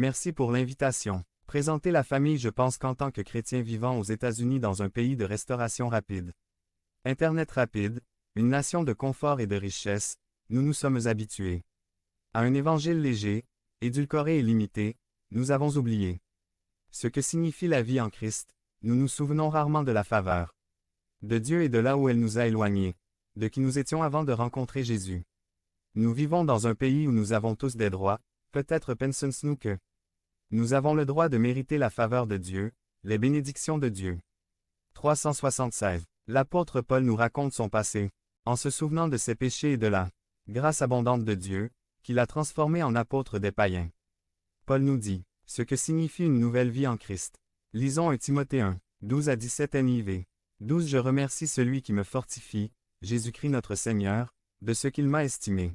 Merci pour l'invitation. Présenter la famille. Je pense qu'en tant que chrétien vivant aux États-Unis dans un pays de restauration rapide, Internet rapide, une nation de confort et de richesse, nous nous sommes habitués à un évangile léger, édulcoré et limité, nous avons oublié ce que signifie la vie en Christ. Nous nous souvenons rarement de la faveur de Dieu et de là où elle nous a éloignés, de qui nous étions avant de rencontrer Jésus. Nous vivons dans un pays où nous avons tous des droits, peut-être pensons-nous que nous avons le droit de mériter la faveur de Dieu, les bénédictions de Dieu. 376. L'apôtre Paul nous raconte son passé, en se souvenant de ses péchés et de la grâce abondante de Dieu, qui l'a transformé en apôtre des païens. Paul nous dit ce que signifie une nouvelle vie en Christ. Lisons 1 Timothée 1, 12 à 17 NIV. 12 Je remercie celui qui me fortifie, Jésus-Christ notre Seigneur, de ce qu'il m'a estimé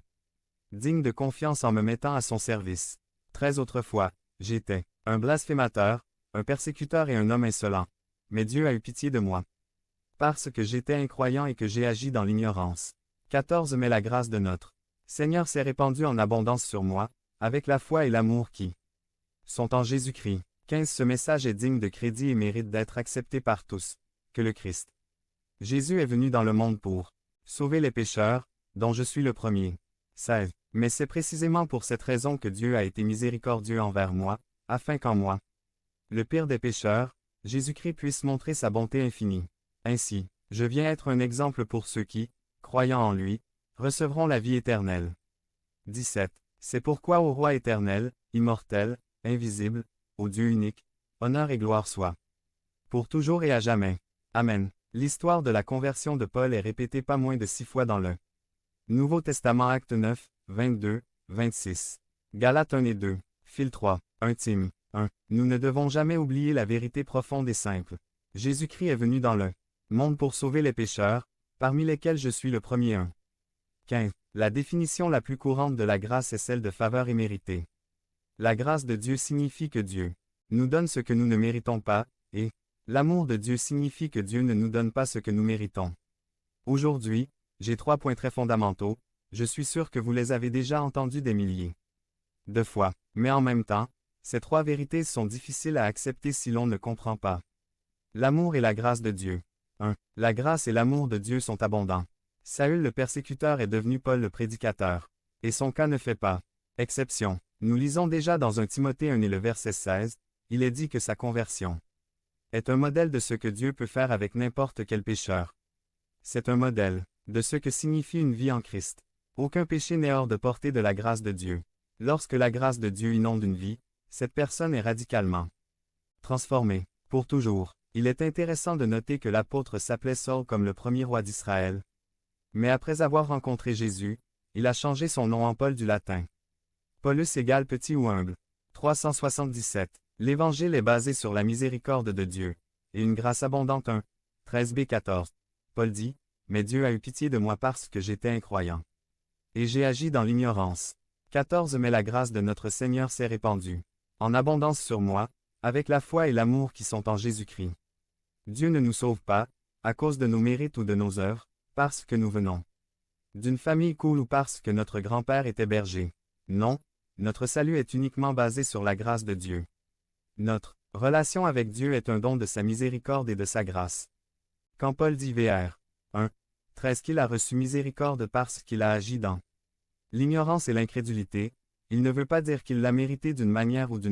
digne de confiance en me mettant à son service. 13 Autrefois, j'étais un blasphémateur, un persécuteur et un homme insolent. Mais Dieu a eu pitié de moi. Parce que j'étais incroyant et que j'ai agi dans l'ignorance. 14 Mais la grâce de notre Seigneur s'est répandue en abondance sur moi, avec la foi et l'amour qui sont en Jésus-Christ. 15 Ce message est digne de crédit et mérite d'être accepté par tous, que le Christ Jésus est venu dans le monde pour sauver les pécheurs, dont je suis le premier. 16 Mais c'est précisément pour cette raison que Dieu a été miséricordieux envers moi, afin qu'en moi, le pire des pécheurs, Jésus-Christ puisse montrer sa bonté infinie. Ainsi, je viens être un exemple pour ceux qui, croyant en lui, recevront la vie éternelle. 17 C'est pourquoi au Roi éternel, immortel, invisible, au Dieu unique, honneur et gloire soient pour toujours et à jamais. Amen. L'histoire de la conversion de Paul est répétée pas moins de 6 fois dans le Nouveau Testament. Acte 9, 22, 26. Galates 1 et 2. Fil 3. 1 Tim. 1. Nous ne devons jamais oublier la vérité profonde et simple. Jésus-Christ est venu dans le monde pour sauver les pécheurs, parmi lesquels je suis le premier. 1. 15. La définition la plus courante de la grâce est celle de faveur imméritée. La grâce de Dieu signifie que Dieu nous donne ce que nous ne méritons pas, et l'amour de Dieu signifie que Dieu ne nous donne pas ce que nous méritons. Aujourd'hui, j'ai 3 points très fondamentaux, je suis sûr que vous les avez déjà entendus des milliers de fois, mais en même temps, ces 3 vérités sont difficiles à accepter si l'on ne comprend pas. L'amour et la grâce de Dieu. 1. La grâce et l'amour de Dieu sont abondants. Saül le persécuteur est devenu Paul le prédicateur. Et son cas ne fait pas exception. Nous lisons déjà dans 1 Timothée 1 et le verset 16, il est dit que sa conversion est un modèle de ce que Dieu peut faire avec n'importe quel pécheur. C'est un modèle de ce que signifie une vie en Christ. Aucun péché n'est hors de portée de la grâce de Dieu. Lorsque la grâce de Dieu inonde une vie, cette personne est radicalement transformée, pour toujours. Il est intéressant de noter que l'apôtre s'appelait Saul comme le premier roi d'Israël. Mais après avoir rencontré Jésus, il a changé son nom en Paul du latin. Paulus égale petit ou humble. 377. L'Évangile est basé sur la miséricorde de Dieu, et une grâce abondante. 1. 13b 14. Paul dit, mais Dieu a eu pitié de moi parce que j'étais incroyant. Et j'ai agi dans l'ignorance. 14 Mais la grâce de notre Seigneur s'est répandue en abondance sur moi, avec la foi et l'amour qui sont en Jésus-Christ. Dieu ne nous sauve pas, à cause de nos mérites ou de nos œuvres, parce que nous venons d'une famille cool ou parce que notre grand-père était berger. Non, notre salut est uniquement basé sur la grâce de Dieu. Notre relation avec Dieu est un don de sa miséricorde et de sa grâce. Quand Paul dit Vr. 1. 13 qu'il a reçu miséricorde parce qu'il a agi dans l'ignorance et l'incrédulité, il ne veut pas dire qu'il l'a mérité d'une manière ou d'une autre.